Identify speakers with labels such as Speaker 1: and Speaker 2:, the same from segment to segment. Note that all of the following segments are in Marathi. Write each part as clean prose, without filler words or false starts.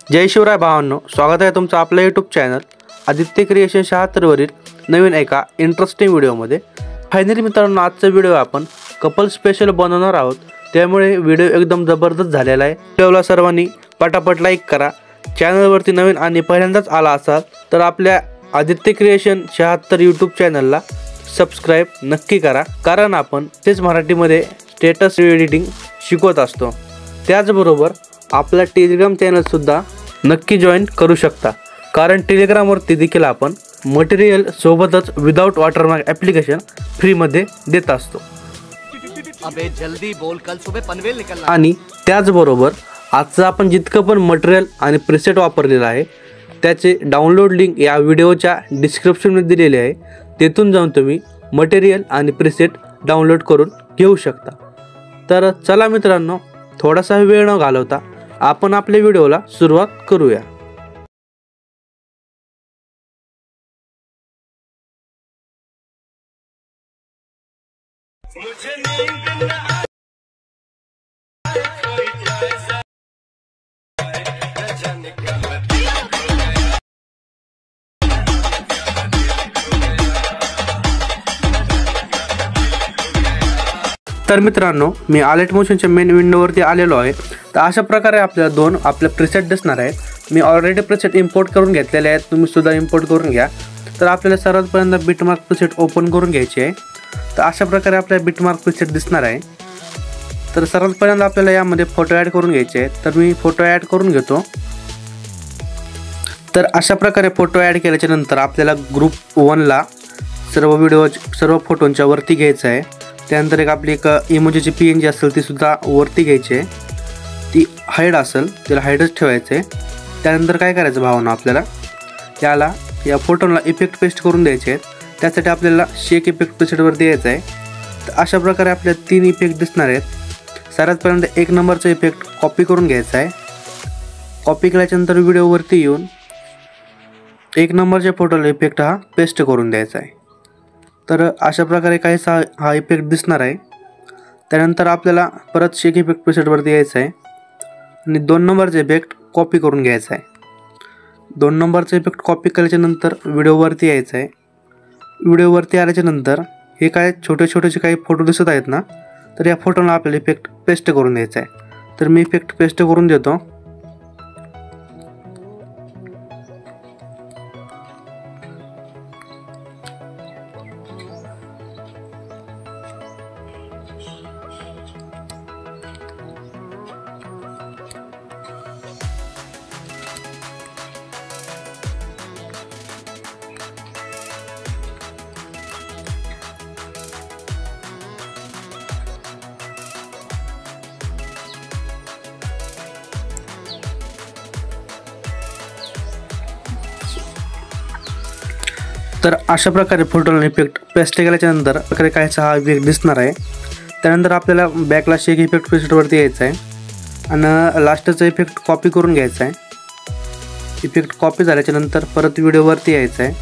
Speaker 1: जय शिवराय भावांनो, स्वागत आहे तुमचं आपल्या यूट्यूब चॅनल आदित्य क्रिएशन 76 वरील नवीन एका इंटरेस्टिंग व्हिडिओमध्ये। फायनली मित्रांनो, आजचा व्हिडिओ आपण कपल स्पेशल बनवणार आहोत, त्यामुळे व्हिडिओ एकदम जबरदस्त झालेला आहे। व्हिडिओला सर्वांनी पटापट लाईक करा। चॅनलवरती नवीन आणि पहिल्यांदाच आला असाल तर आपल्या आदित्य क्रिएशन 76 यूट्यूब चॅनलला सबस्क्राइब नक्की करा, कारण आपण तेच मराठीमध्ये स्टेटस एडिटिंग शिकवत असतो। त्याचबरोबर आपला टेलिग्राम चॅनल सुद्धा नक्की जॉइन करू शकता, कारण टेलिग्रामवरती देखील आपण मटेरियल सोबतच विदाउट वॉटरमार्क ॲप्लिकेशन फ्रीमध्ये देत असतो।
Speaker 2: अबे जल्दी बोल, कल सुबह पनवेल निकलना।
Speaker 1: आणि त्याचबरोबर आजचं आपण जितकं पण मटेरियल आणि प्रीसेट वापरलेलं आहे त्याचे डाउनलोड लिंक या व्हिडिओच्या डिस्क्रिप्शनमध्ये दिलेली आहे, तेथून जाऊन तुम्ही मटेरियल आणि प्रीसेट डाउनलोड करून घेऊ शकता। तर चला मित्रांनो, थोडासा वेळ न घालवता आपण आपल्या व्हिडिओला सुरुवात करूया। तर मित्रांनो, मी आलेट मोशनच्या मेन विंडोवरती आलेलो आहे। तर अशा प्रकारे आपल्याला दोन प्रीसेट दिसणार आहेत। मी ऑलरेडी प्रीसेट इम्पोर्ट करून घेतलेले आहेत, तुम्ही सुद्धा इम्पोर्ट करून घ्या। तर आपल्याला सर्वात पहिल्यांदा बिटमार्क प्रीसेट ओपन करून घ्यायचे आहे। तर अशा प्रकारे आपल्याला बिटमार्क प्रीसेट दिसणार आहे। तर सर्वात पहिल्यांदा आपल्याला यामध्ये फोटो ॲड करून घ्यायचे आहेत, तर मी फोटो ॲड करून घेतो। तर अशा प्रकारे फोटो ॲड केल्याच्या नंतर आपल्याला ग्रुप 1ला सर्व फोटोंच्या वरती घ्यायचं आहे। त्यानंतर एक इमोजीची PNG असेल ती सुद्धा वरती घ्यायची आहे, ती हाईड असेल त्याला हाईडच ठेवायचं आहे। त्यानंतर काय करायचं भावना, आपल्याला या फोटोला इफेक्ट पेस्ट करून द्यायचे आहेत। त्यासाठी आपल्याला शेक इफेक्ट प्रीसेटवरती यायचं आहे। तर अशा प्रकारे आपल्याला 3 इफेक्ट दिसणार आहेत। सर्वात पहिल्यांदा 1 नंबरचा इफेक्ट कॉपी करून घ्यायचा आहे। कॉपी केल्याच्यानंतर व्हिडिओवरती येऊन 1 नंबरच्या फोटोला इफेक्ट हा पेस्ट करून द्यायचा आहे। तर अशा प्रकारे काहीसा हा इफेक्ट दिसणार आहे। त्यानंतर आपल्याला परत शेक इफेक्ट प्रीसेटवरती यायचं आहे आणि 2 नंबरचा इफेक्ट कॉपी करून घ्यायचा आहे। 2 नंबरचा इफेक्ट कॉपी केल्याच्या नंतर व्हिडिओवरती यायचं आहे। व्हिडिओवरती आल्याच्या नंतर हे काय छोटे काही फोटो दिसत आहेत ना, तर या फोटोला आपल्याला इफेक्ट पेस्ट करून द्यायचा आहे। तर मी इफेक्ट पेस्ट करून देतो। तर अशा प्रकारे फोटोला इफेक्ट पेस्ट केल्याच्या नंतर प्रकारे काहीसा हा इफेक्ट दिसणार आहे। त्यानंतर आपल्याला बॅकला शेक इफेक्ट प्रीसेटवरती यायचं आहे आणि लास्टचा इफेक्ट कॉपी करून घ्यायचा आहे। इफेक्ट कॉपी झाल्याच्या नंतर परत व्हिडिओवरती यायचं आहे।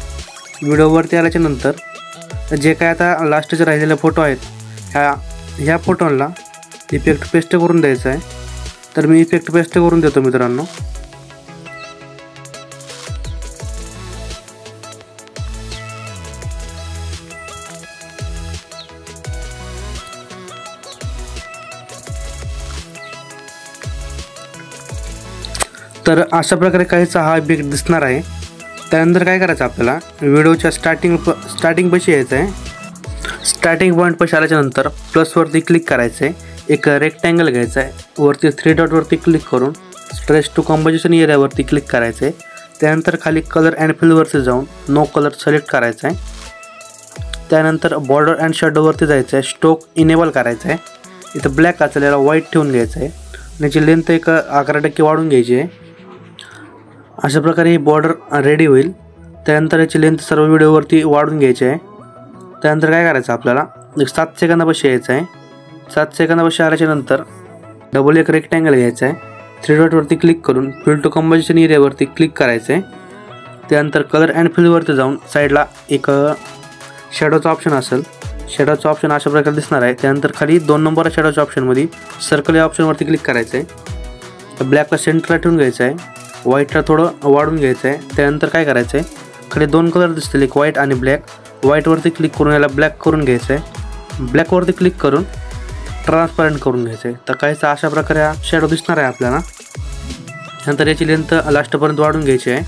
Speaker 1: व्हिडिओवरती आल्याच्या नंतर जे काय आता लास्टचे राहिलेले फोटो आहेत ह्या फोटोला इफेक्ट पेस्ट करून द्यायचा आहे। तर मी इफेक्ट पेस्ट करून देतो मित्रांनो। तर अशा प्रकारे काहीसा हा इफेक्ट दिसणार आहे। त्यानंतर काय करायचं, आपल्याला व्हिडिओच्या स्टार्टिंग पाशी यायचं आहे। स्टार्टिंग पॉईंट पाशी आल्याच्या नंतर प्लसवरती क्लिक करायचं आहे। एक रेक्टँगल घ्यायचा आहे, वरती 3 डॉटवरती क्लिक करून स्ट्रेच टू कंपोजिशन एरियावरती क्लिक करायचं आहे। त्यानंतर खाली कलर अँड फिलवरती जाऊन नो कलर सिलेक्ट करायचं आहे। त्यानंतर बॉर्डर अँड शॅडोवरती जायचं आहे, स्ट्रोक इनेबल करायचं आहे। इथं ब्लॅक असलेला व्हाईट ठेवून घ्यायचं आहे आणि याची लेंथ 11% वाढून घ्यायची आहे। अशा प्रकारे ही बॉर्डर रेडी होईल। त्यानंतर याची लेंथ सर्व व्हिडिओवरती वाढून घ्यायची आहे। त्यानंतर काय करायचं, आपल्याला 7 सेकंदापाशी यायचं आहे। 7 सेकंदापाशी आल्याच्या नंतर डबल एक रेक्टँगल घ्यायचा आहे, 3 डॉटवरती क्लिक करून फिल टू कंपोजिशन एरियावरती क्लिक करायचं आहे। त्यानंतर कलर अँड फिलवरती जाऊन साईडला एक शॅडोचा ऑप्शन असेल, शॅडोचा ऑप्शन अशा प्रकारे दिसणार आहे। त्यानंतर खाली 2 नंबर शॅडोच्या ऑप्शनमध्ये सर्कल या ऑप्शनवरती क्लिक करायचं आहे। ब्लॅकला सेंटरला ठेवून घ्यायचं आहे व्हाईटला थोडं वाढून घ्यायचं आहे. त्यानंतर काय करायचं आहे, खाली 2 कलर दिसतील, एक व्हाईट आणि ब्लॅक. व्हाईटवरती क्लिक करून याला ब्लॅक करून घ्यायचं आहे. ब्लॅकवरती क्लिक करून ट्रान्सपरंट करून घ्यायचं आहे. तर काहीसा अशा प्रकारे हा शॅडो दिसणार आहे आपल्याला. नंतर याची लेंथ लास्टपर्यंत वाढून घ्यायची आहे.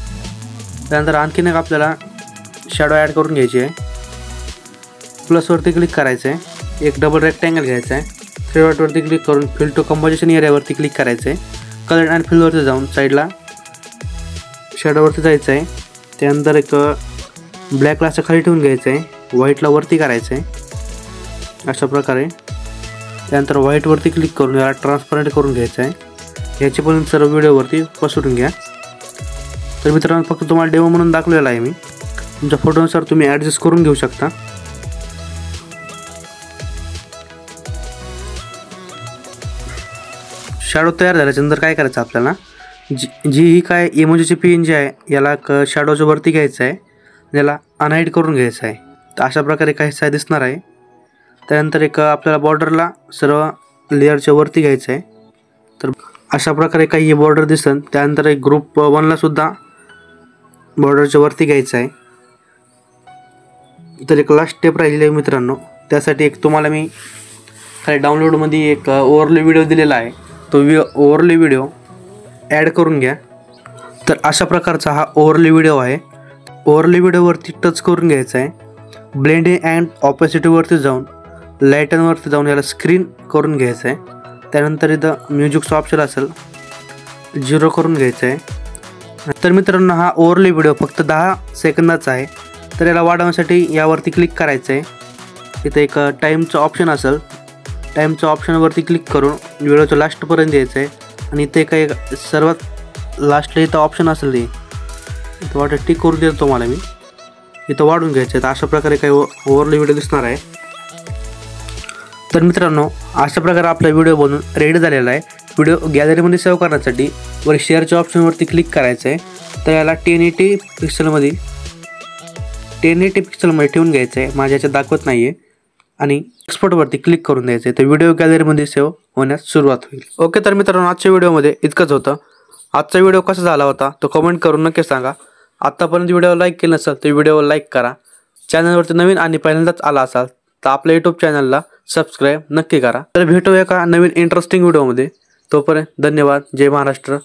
Speaker 1: त्यानंतर आणखीन एक आपल्याला शॅडो ॲड करून घ्यायची आहे. प्लसवरती क्लिक करायचं आहे. एक डबल रेक्टँगल घ्यायचा आहे. 3 डॉटवरती क्लिक करून फिल टू कंपोजिशन एरियावरती क्लिक करायचं आहे. कलर अँड फिलवरती जाऊन साईडला शॅडोवरती जायचं आहे. त्यानंतर एक ब्लॅकला असं खाली ठेवून घ्यायचं आहे. व्हाईटला वरती करायचं आहे अशा प्रकारे. त्यानंतर व्हाईटवरती क्लिक करून याला ट्रान्सपरंट करून घ्यायचं आहे. ह्याची पण सर्व व्हिडिओवरती पसरून घ्या. तर मित्रांनो, फक्त तुम्हाला डेमो म्हणून दाखवलेला आहे मी. तुमच्या फोटोनुसार तुम्ही ॲडजस्ट करून घेऊ शकता. शॅडो तयार झाल्याच्यानंतर काय करायचं आपल्याला, जी ही काय इमोजीची PNG आहे याला शॅडोच्या वरती घ्यायचं आहे. याला अनहाईड करून घ्यायचं आहे. तर अशा प्रकारे काहीसा दिसणार आहे. त्यानंतर एक आपल्याला बॉर्डरला सर्व लेअरच्या वरती घ्यायचं आहे. तर अशा प्रकारे काही बॉर्डर दिसन. त्यानंतर एक ग्रुप 1ला सुद्धा बॉर्डरच्या वरती घ्यायचं आहे. तर एक लास्ट स्टेप राहिलेली आहे मित्रांनो. त्यासाठी एक तुम्हाला मी खाली डाउनलोडमध्ये एक ओव्हरले व्हिडिओ दिलेला आहे. तो ओव्हरले व्हिडिओ ॲड करून घ्या. तर अशा प्रकारचा हा ओव्हरले व्हिडिओ आहे. ओव्हरले व्हिडिओवरती टच करून घ्यायचा आहे. ब्लेंडिंग अँड ऑपॅसिटीवरती जाऊन लाईटनवरती जाऊन याला स्क्रीन करून घ्यायचं आहे. त्यानंतर इथं म्युझिकचं ऑप्शन असेल 0 करून घ्यायचं आहे. तर मित्रांनो, हा ओव्हरले व्हिडिओ फक्त 10 सेकंदाचा आहे. तर याला वाढवण्यासाठी यावरती क्लिक करायचं आहे. इथं एक टाईमचं ऑप्शन असेल, टाईमच्या ऑप्शनवरती क्लिक करून व्हिडिओच्या लास्टपर्यंत यायचं आहे. आणि इथे काही सर्वात लास्टला इथं ऑप्शन असेल ते इथं वाटतं टिक करून देतो तुम्हाला मी. इथं वाढून घ्यायचं आहे. तर अशा प्रकारे काही ओव्हरले व्हिडिओ दिसणार आहे. तर मित्रांनो, अशा प्रकारे आपला व्हिडिओ बनवून रेडी झालेला आहे. व्हिडिओ गॅलरीमध्ये सेव्ह करण्यासाठी वर शेअरच्या ऑप्शनवरती क्लिक करायचं आहे. तर याला 1080 पिक्सलमध्ये ठेवून घ्यायचं आहे. माझ्या ह्याच्यात दाखवत नाही आहे. आणि एक्सपोर्टवरती क्लिक करून द्यायचं आहे. तर व्हिडिओ गॅलरीमध्ये सेव्ह होण्यास सुरुवात होईल. ओके, तर मित्रांनो, आजच्या व्हिडिओमध्ये इतकंच होतं. आजचा व्हिडिओ कसा झाला होता तो कमेंट करून नक्की सांगा. आत्तापर्यंत व्हिडिओ लाईक केलं नसेल तर व्हिडिओ लाईक करा. चॅनलवरती नवीन आणि पहिल्यांदाच आला असाल तर आपल्या यूट्यूब चॅनलला सबस्क्राईब नक्की करा. तर भेटूया का नवीन इंटरेस्टिंग व्हिडिओमध्ये. तोपर्यंत धन्यवाद. जय महाराष्ट्र.